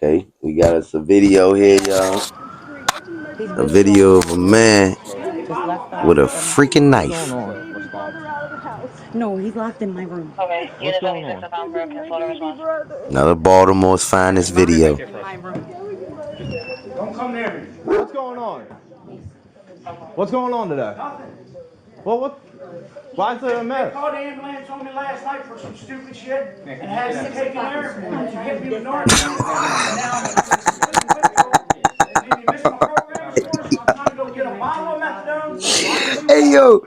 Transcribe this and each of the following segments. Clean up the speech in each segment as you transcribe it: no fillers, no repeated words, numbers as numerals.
Okay, we got us a video here, y'all. He's A really going video of a on. man Just left the with house. a freaking What's knife. going on? Response. No, he's locked in my room. Okay, What's unit going on? 76 found broken. Florida response. Another Baltimore's finest video. Here In for us. my room. Don't come near me. What's going on? What's going on today? Nothing. Well, what? Why is it a They mess? called the ambulance on me last night for some stupid shit and had me taken there to get me with Narcan. Now, did you miss my program this morning? So I'm trying to go get a bottle of methadone. So I can do Hey what? yo, You're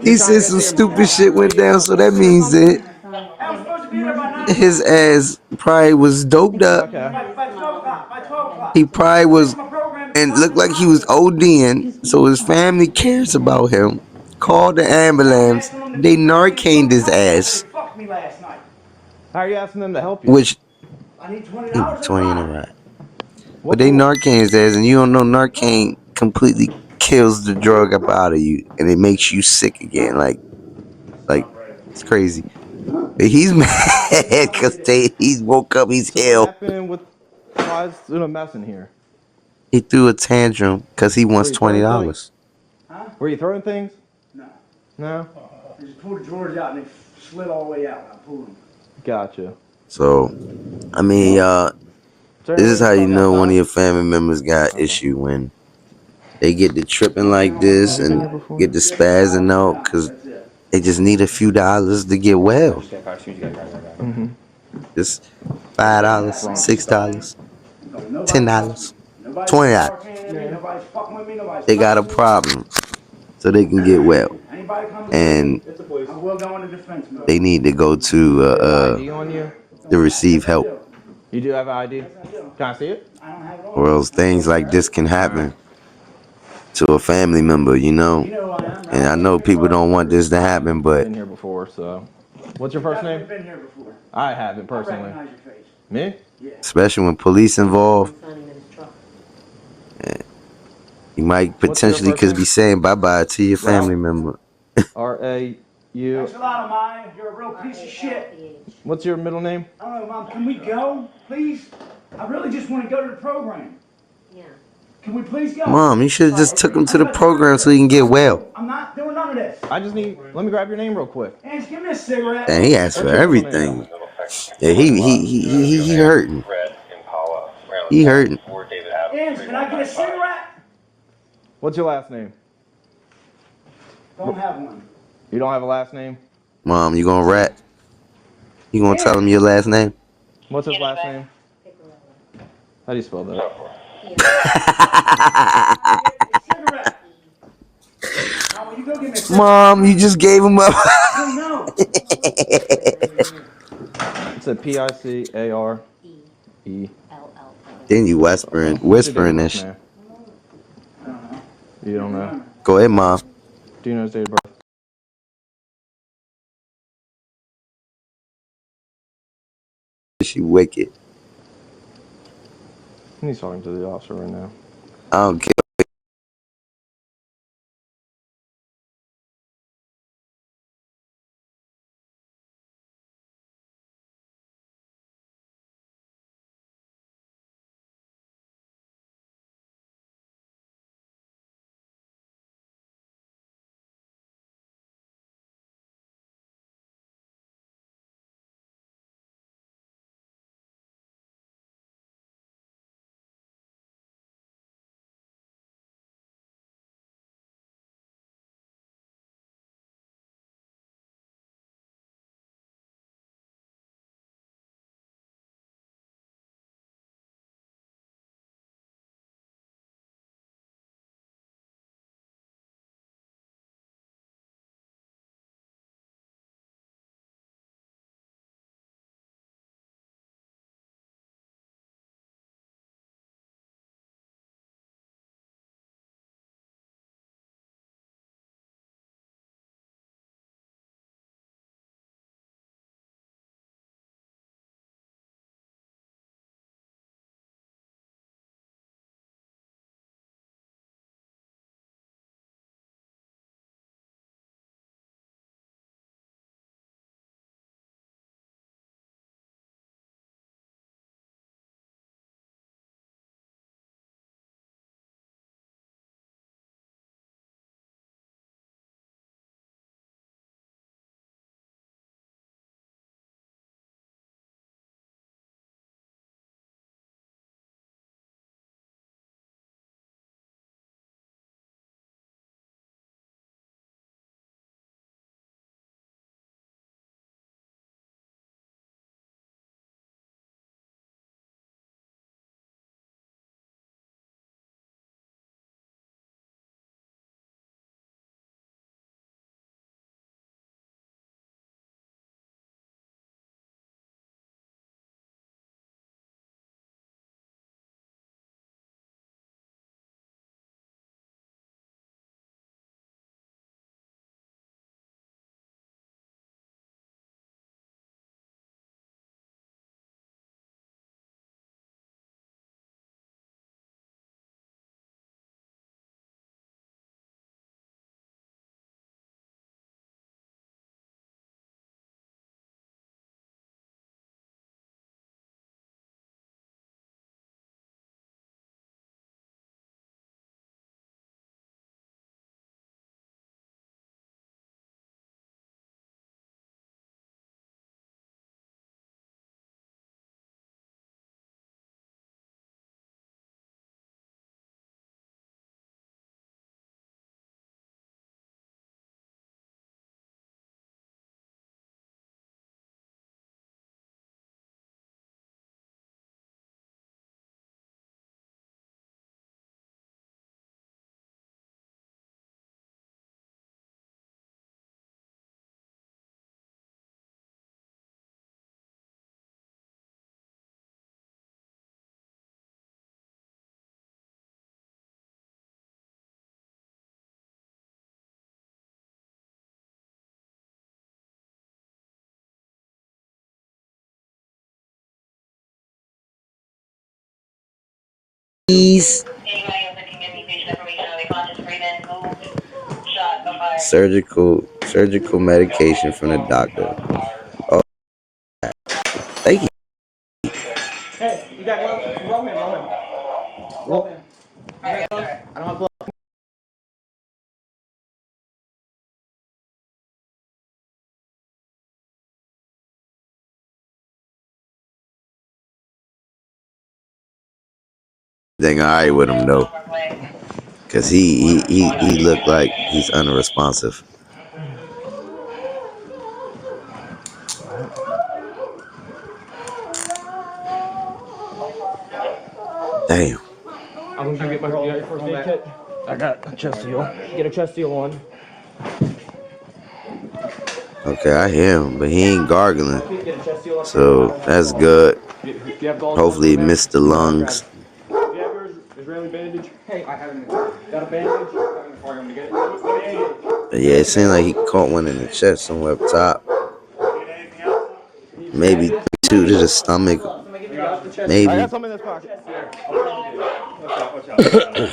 he trying to said get some the stupid shit went down, so that means that I'm supposed to be there by 9 his o'clock. ass probably was doped up. Okay. By 12 o'clock. By 12 o'clock. He probably I missed was my program because and I was looked in the like he was hospital. ODing, so his family cares about him. Called the ambulance. They Narcaned his ass, They fucked me last night. How are you asking them to help you? which I need $20 in a 20 in a bottle. ride. But What they for? Narcan his ass, and you don't know Narcan completely kills the drug up out of you, and it makes you sick again. Like it's crazy. But he's mad because he's woke up, he's So what ill. happened with? Why is it a mess in here? He threw a tantrum because he Were wants you throwing things? $20. Huh? Were you throwing things? No. No. They just pulled the drawers out and they slid all the way out. I pulled them. Gotcha. So, I mean, Is there this any way is we how can you talk know one of outside? your family members got issue when they get to tripping like this Have you been here and before? get to spazzing out because That's it. they just need a few dollars to get well. Mm-hmm. Just $5, Wrong with stuff. $6, Nobody's fucking $10, me. Nobody's $20. talking to me. Nobody's fucking with me. Nobody's They got a touching me. problem, so they can get well, Anybody comes near me, and I will go into defense mode. they need to go to Do you have an ID on you? to receive Yes, I help, do. You do have an ID? Yes, I do. Can I see it? I don't have it or on me. else things like this can Alright. happen to a family member, you know. You know who I am, And I right? know people don't want this to happen, but Been here before, so. What's your first Definitely name? been here before. I haven't I personally. recognize your face. Me? Yeah. especially when police involved, you might What's your potentially first could be name? saying bye bye to your family member. R-A-U. Thanks a lot, Amaya. You're a real piece of shit. What's your middle name? I don't know, Mom. Can we go, please? I really just want to go to the program. Yeah. Can we please go? Mom, you should have just took him to I'm the gonna turn program so he can get well. I'm not doing none of this. I just need. Let me grab your name real quick. Ange, give me a cigarette. And he asked for What's your middle name? everything. Yeah, he hurting. He hurting. Ange, can I get a cigarette? What's your last name? Don't have one. You don't have a last name? Mom, you gonna rat? You gonna tell him Ange. your last name? What's his Unit last back. name? How do you spell that? Cigarette. Now, will you go get me a cigarette? Mom, you just gave him up. I don't know. It's a Picare-E. Then you whispering, What's your date of whispering birth, this. man? You don't know. Go ahead, Mom. Do you know his date of birth? She wicked. He's talking to the officer right now. I don't care. Surgical medication from the doctor. Oh, thank you. Hey, you got gloves? Roll him. Roll him. I don't have gloves. Thing alright with him though, cause he looked like he's unresponsive. Damn. I'm gonna get my first aid kit. I got a chest seal. Get a chest seal on. Okay, I hear him, but he ain't gargling, so that's good. Hopefully he missed the lungs. Do you have your Israeli bandage? Hey, I have it. Got a bandage? I'm gonna get it. But yeah, it seemed like he caught one in the chest somewhere up top. Maybe two to the stomach. Maybe. I got some in this pocket. Watch out.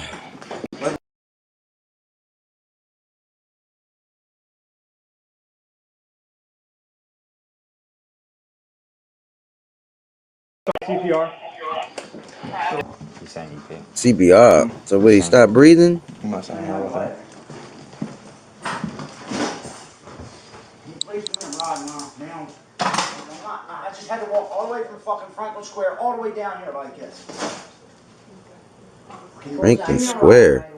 CPR. He's saying anything. CPR. So wait, he stopped breathing? He must have had that. I just had to walk all the way from fucking Franklin Square all the way down here like this. Franklin Square.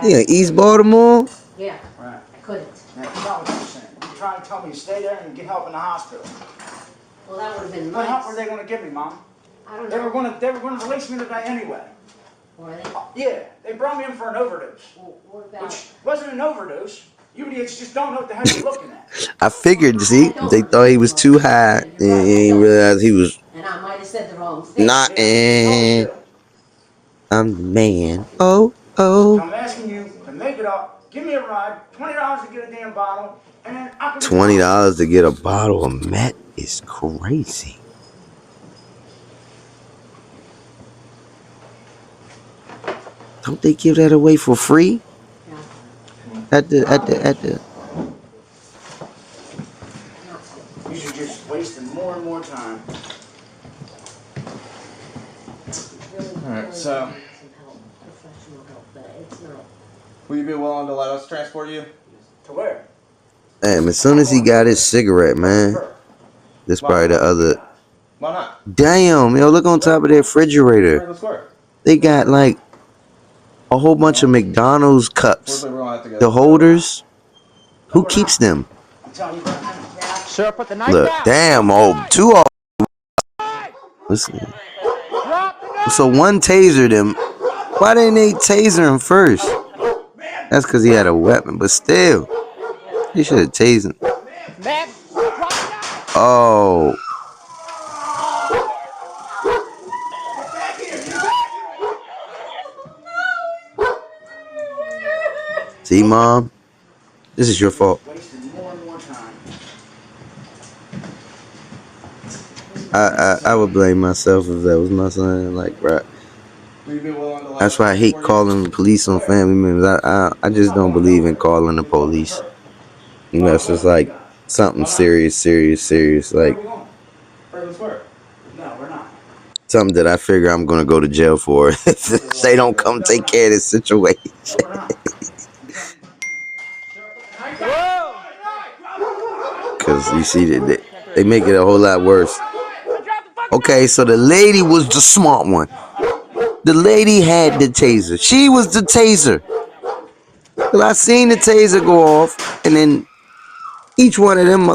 Yeah, East Baltimore? Yeah, Right. I couldn't. Now, you know what you're saying. You're trying to tell me to stay there and get help in the hospital. Well, that would have been What help were nice. they going to give me, Mom? I don't They were know. going to release me today anyway. Were they? Yeah, they brought me in for an overdose. Well, what about? Which wasn't an overdose. You idiots just don't know what the hell you're looking at. I figured, see, they thought he was too high, and he didn't realize he was And I might have said the wrong thing. not in. I'm the man. Oh, So oh. I'm asking you to make it up. Give me a ride. $20 to get a damn bottle. And then I can... $20 to get a bottle of Met is crazy. Don't they give that away for free? Yeah. At the You should just wasting more and more time. Alright, so Professional help, but it's not. will you be willing to let us transport you? To where? damn, as soon as he got his cigarette, man. This probably the other. Why not? Damn, yo, look on top of their refrigerator. Franklin Square. They got like a whole bunch of McDonald's cups. Fortunately, we don't have to go. The holders. Who keeps them? I'm telling you right now. Sir, put the knife Look, down. damn, oh, two all. Listen. So one tasered him. Why didn't they taser him first? That's because he had a weapon, but still. They should have tased him. Oh. See, Mom? This is your fault. Wasting more and more time. I would blame myself if that was my son. Like, right. Will you be willing to let That's us why I hate transport you? calling the police on family members. I just don't believe in calling the police. Unless it's like something serious. Like Franklin Square. No, we're not. something that I figure I'm going to go to jail for if they don't come take care of this situation. No, we're not. Because you see, they make it a whole lot worse. Okay, so the lady was the smart one. The lady had the taser. She was the taser. Well, I seen the taser go off, and then each one of them